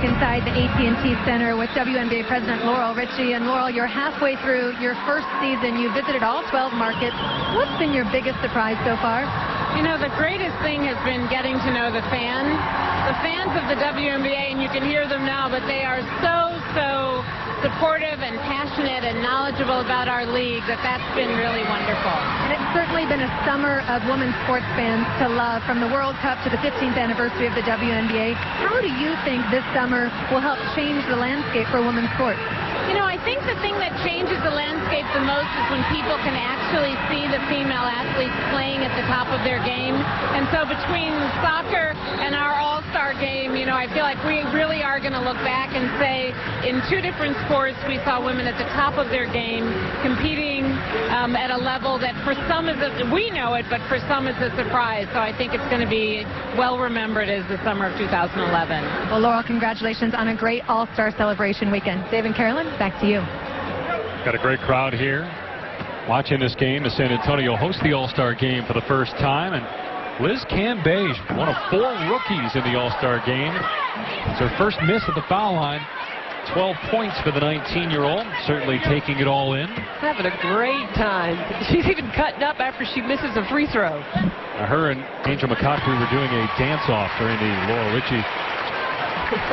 back inside the AT&T Center with WNBA President Laurel Richie. And Laurel, you're halfway through your first season. You visited all 12 markets. What's been your biggest surprise so far? You know, the greatest thing has been getting to know the fans. The fans of the WNBA, and you can hear them now, but they are so supportive and passionate and knowledgeable about our league that's been really wonderful. And it's certainly been a summer of women's sports fans to love, from the World Cup to the 15th anniversary of the WNBA. How do you think this summer will help change the landscape for women's sports? You know, I think the thing that changes the landscape the most is when people can actually see the female athletes playing at the top of their game. And so between soccer and our all-star game, you know, I feel like we really are going to look back and say in two different sports we saw women at the top of their game competing at a level that for some is we know it, but for some it's a surprise. So I think it's going to be well remembered as the summer of 2011. Well, Laurel, congratulations on a great all-star celebration weekend. Dave and Carolyn, back to you. Got a great crowd here watching this game as San Antonio hosts the All-Star game for the first time. And Liz Cambage, one of 4 rookies in the All-Star game. It's her first miss at the foul line. 12 points for the 19-year-old, certainly taking it all in. Having a great time. She's even cutting up after she misses a free throw. Her and Angel McCautry were doing a dance-off during the Laurel Richie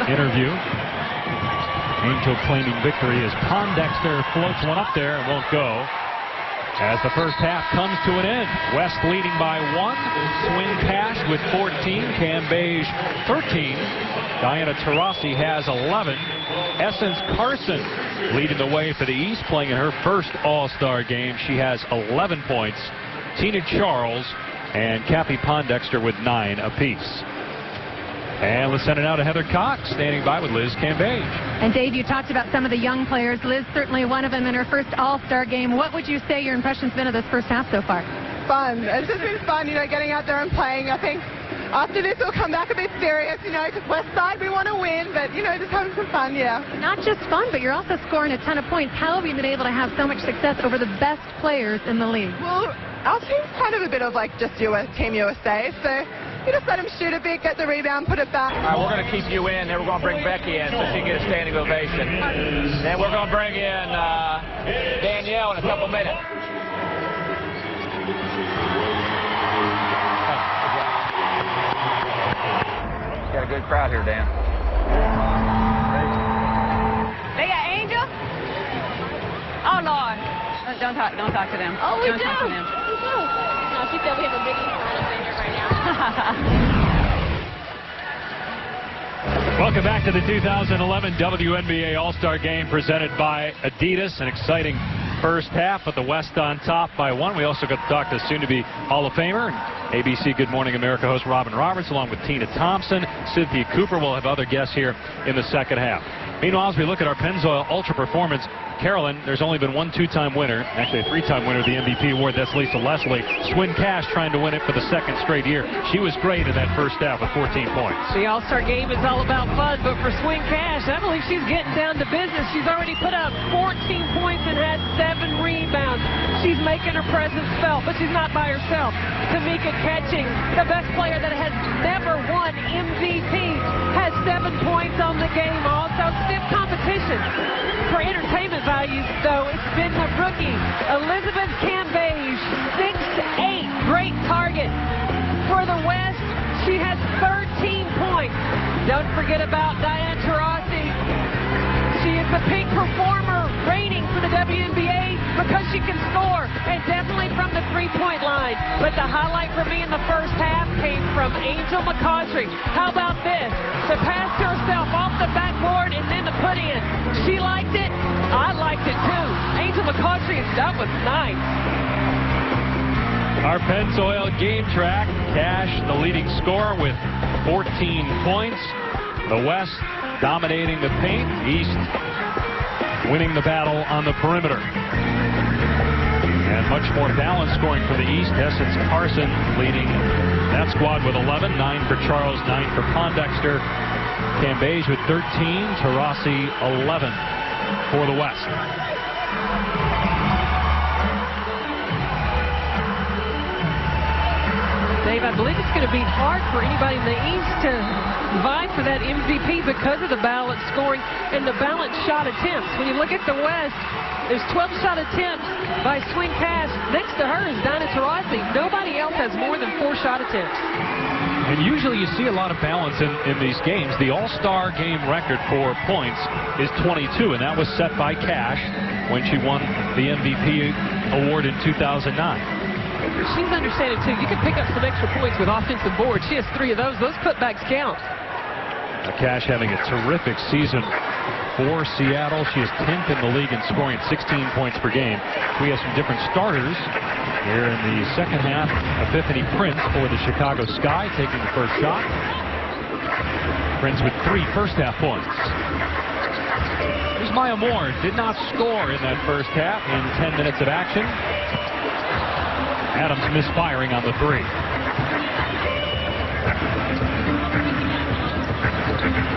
interview. Angel claiming victory as Pondexter floats one up there and won't go. As the first half comes to an end, West leading by 1. Swing Cash with 14, Cambage 13. Diana Taurasi has 11. Essence Carson leading the way for the East, playing in her first All-Star game. She has 11 points. Tina Charles and Kathy Pondexter with 9 apiece. And let's send it out to Heather Cox, standing by with Liz Cambage. And Dave, you talked about some of the young players. Liz, certainly one of them in her first All-Star game. What would you say your impression's been of this first half so far? Fun. It's just been fun, you know, getting out there and playing. I think after this we'll come back a bit serious, you know, because West Side we want to win, but, you know, just having some fun, yeah. Not just fun, but you're also scoring a ton of points. How have you been able to have so much success over the best players in the league? Well, our team's kind of a bit of like just Team USA, so you just let them shoot a bit, get the rebound, put it back. All right, we're going to keep you in, then we're going to bring Becky in so she can get a standing ovation. Then we're going to bring in Danielle in a couple minutes. Got a good crowd here, Dan. They got Angel? Oh, Lord. Don't talk to them. Oh, we don't do. Talk to them. We do. No, she said we have a big finger right now. Welcome back to the 2011 WNBA All-Star Game presented by Adidas. An exciting first half with the West on top by 1. We also got to talk to soon-to-be Hall of Famer and ABC Good Morning America host Robin Roberts, along with Tina Thompson, Cynthia Cooper. We'll have other guests here in the second half. Meanwhile, as we look at our Pennzoil Ultra Performance, Carolyn, there's only been one 2-time winner, actually a 3-time winner of the MVP award. That's Lisa Leslie. Swin Cash trying to win it for the second straight year. She was great in that first half with 14 points. The All-Star game is all about fun, but for Swing Cash, I believe she's getting down to business. She's already put up 14 points and had 7 rebounds. She's making her presence felt, but she's not by herself. Tamika Catching, the best player that has never won MVP, has 7 points on the game. Also, stiff competition. For entertainment value, though, it's been the rookie, Elizabeth Cambage, 6'8", great target. For the West, she has 13 points. Don't forget about Diana Taurasi. She is the peak performer reigning for the WNBA because she can score, and definitely from the three-point line. But the highlight for me in the first half came from Angel McCautry. How about this? The pass to herself off the backboard and then the put in. She liked it. I liked it too. Angel McCautry, that was nice. Our Pennzoil game track, Cash the leading scorer with 14 points. The West dominating the paint. East winning the battle on the perimeter. And much more balanced scoring for the East. Essence Carson leading that squad with 11. 9 for Charles, 9 for Pondexter. Cambage with 13. Taurasi 11 for the West. Dave, I believe it's going to be hard for anybody in the East to vie for that MVP because of the balanced scoring and the balanced shot attempts. When you look at the West, there's 12 shot attempts by Swing Cash. Next to her is Dinah Taurasi. Nobody else has more than 4 shot attempts. And usually you see a lot of balance in these games. The All-Star game record for points is 22, and that was set by Cash when she won the MVP award in 2009. She's understanding, too. You can pick up some extra points with offensive boards. She has 3 of those. Those putbacks count. Cash having a terrific season for Seattle. She is 10th in the league in scoring at 16 points per game. We have some different starters here in the second half. Epiphany Prince for the Chicago Sky taking the first shot. Prince with 3 first-half points. Here's Maya Moore. Did not score in that first half in 10 minutes of action. Adams misfiring on the 3.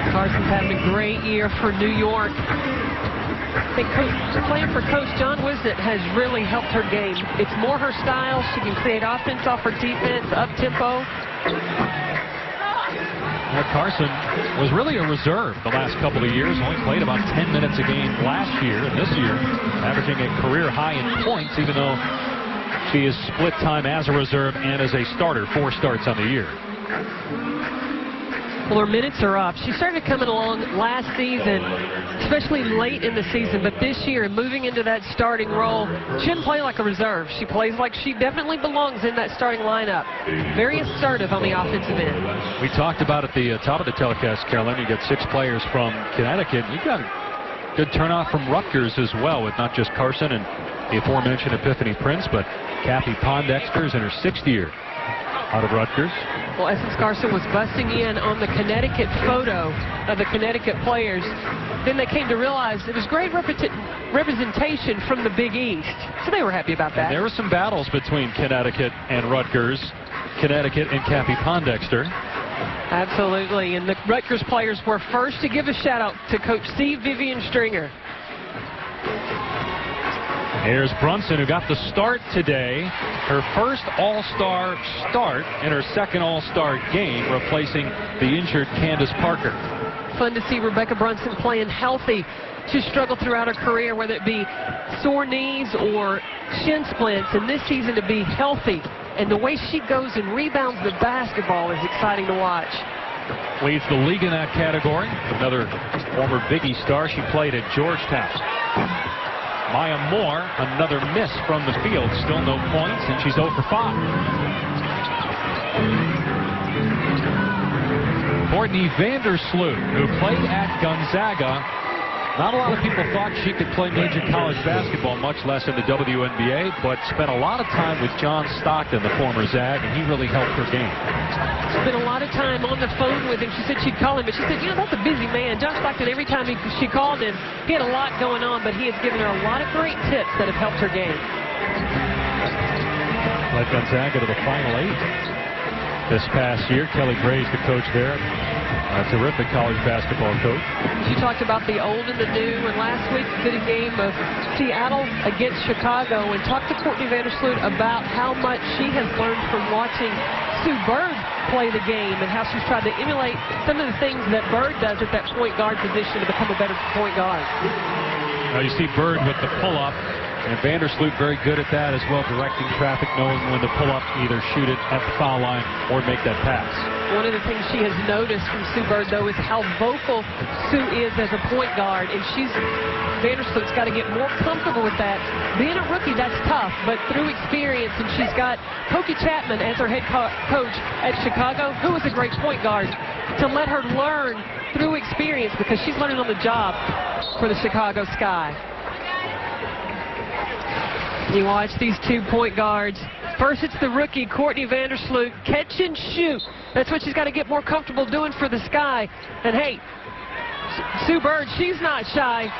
Carson's having a great year for New York. I think playing for Coach John Wisnett has really helped her game. It's more her style. She can create offense off her defense, up-tempo. Carson was really a reserve the last couple of years. Only played about 10 minutes a game last year, and this year averaging a career high in points, even though she is split time as a reserve and as a starter. 4 starts on the year. Well, her minutes are up. She started coming along last season, especially late in the season, but this year, moving into that starting role, she didn't play like a reserve. She plays like she definitely belongs in that starting lineup. Very assertive on the offensive end. We talked about at the top of the telecast, Carolyn, you got 6 players from Connecticut. You've got a good turnout from Rutgers as well, with not just Carson and the aforementioned Epiphany Prince, but Kathy Pondexter's in her 6th year out of Rutgers. Well, Essence Carson was busting in on the Connecticut photo of the Connecticut players. Then they came to realize it was great representation from the Big East. So they were happy about that. And there were some battles between Connecticut and Rutgers, Connecticut and Kathy Pondexter. Absolutely. And the Rutgers players were first to give a shout out to Coach C. Vivian Stringer. Here's Brunson, who got the start today. Her first All-Star start in her second All-Star game, replacing the injured Candace Parker. Fun to see Rebecca Brunson playing healthy. She's struggled throughout her career, whether it be sore knees or shin splints, and this season to be healthy. And the way she goes and rebounds the basketball is exciting to watch. Leads the league in that category. Another former Big East star. She played at Georgetown. Maya Moore, another miss from the field. Still no points, and she's 0 for 5. Courtney Vandersloot, who played at Gonzaga. Not a lot of people thought she could play major college basketball, much less in the WNBA, but spent a lot of time with John Stockton, the former Zag, and he really helped her game. Spent a lot of time on the phone with him. She said she'd call him, but she said, you know, that's a busy man. John Stockton, every time she called him, he had a lot going on, but he has given her a lot of great tips that have helped her game. Led Gonzaga to the Final 8 this past year. Kelly Gray's the coach there. A terrific college basketball coach. She talked about the old and the new, and last week did a game of Seattle against Chicago and talked to Courtney Vandersloot about how much she has learned from watching Sue Bird play the game and how she's tried to emulate some of the things that Bird does at that point guard position to become a better point guard. Now you see Bird with the pull-up, and Vandersloot very good at that as well, directing traffic, knowing when to pull up, either shoot it at the foul line or make that pass. One of the things she has noticed from Sue Bird, though, is how vocal Sue is as a point guard, and Vandersloot's got to get more comfortable with that. Being a rookie, that's tough, but through experience, and she's got Pokey Chapman as her head coach at Chicago, who is a great point guard, to let her learn through experience, because she's learning on the job for the Chicago Sky. You watch these 2 point guards. First, it's the rookie, Courtney Vandersloot, catch and shoot. That's what she's got to get more comfortable doing for the Sky. And, hey, Sue Bird, she's not shy.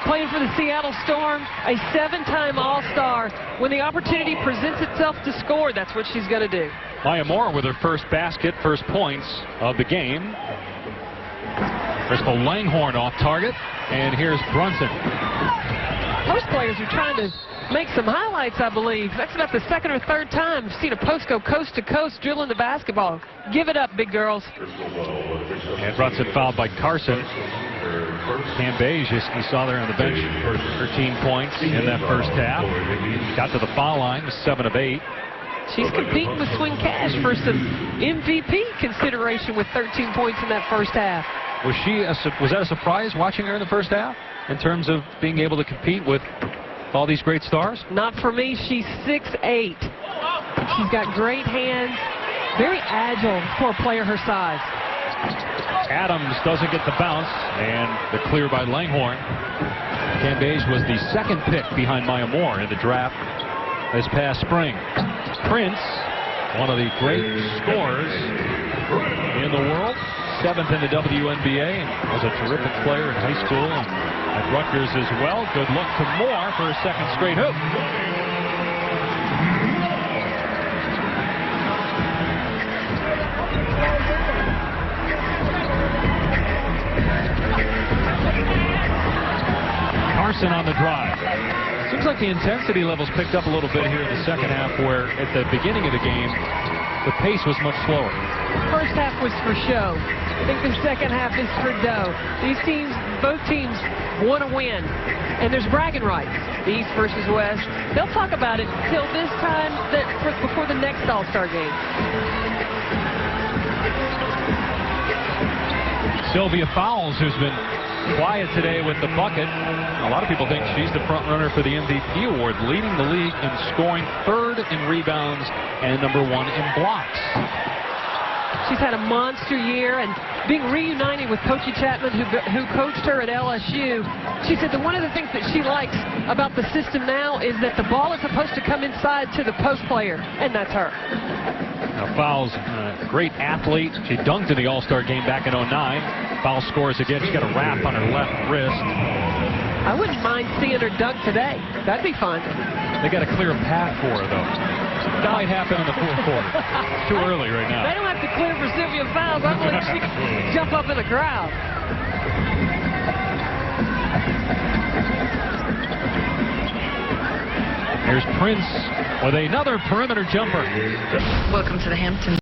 Playing for the Seattle Storm, a 7-time All-Star. When the opportunity presents itself to score, that's what she's going to do. Maya Moore with her first basket, first points of the game. Crystal Langhorne off target, and here's Brunson. post players are trying to make some highlights, I believe. That's about the second or third time I've seen a post go coast to coast drilling the basketball. Give it up, big girls. And Brunson fouled by Carson. Cam Beige, you saw there on the bench for 13 points in that first half. Got to the foul line, 7 of 8. She's competing with Swing Cash for some MVP consideration with 13 points in that first half. Was that a surprise watching her in the first half in terms of being able to compete with all these great stars? Not for me. She's 6'8". She's got great hands, very agile for a player her size. Adams doesn't get the bounce, and the clear by Langhorne. Cam Beige was the second pick behind Maya Moore in the draft this past spring. Prince, one of the great scorers in the world, 7th in the WNBA, and was a terrific player in high school and at Rutgers as well. Good luck to Moore for her second straight hoop. Carson on the drive. Seems like the intensity levels picked up a little bit here in the second half, where at the beginning of the game, the pace was much slower. First half was for show. I think the second half is for dough. These teams, both teams, want to win. And there's bragging rights, the East versus West. They'll talk about it till this time before the next All-Star game. Sylvia Fowles, who's been quiet today with the bucket. A lot of people think she's the front runner for the MVP award, leading the league in scoring, 3rd in rebounds, and #1 in blocks. She's had a monster year, and being reunited with Coach Chapman, who coached her at LSU, she said that one of the things that she likes about the system now is that the ball is supposed to come inside to the post player, and that's her. Now Fowles, a great athlete. She dunked in the All-Star game back in 2009. Foul scores again. She's got a wrap on her left wrist. I wouldn't mind seeing her dunk today. That'd be fun. They got to clear a path for her, though. That might happen in the fourth quarter. It's too early right now. They don't have to clear for Sylvia Fowles. I believe she can jump up in the crowd. Here's Prince with another perimeter jumper. Welcome to the Hamptons.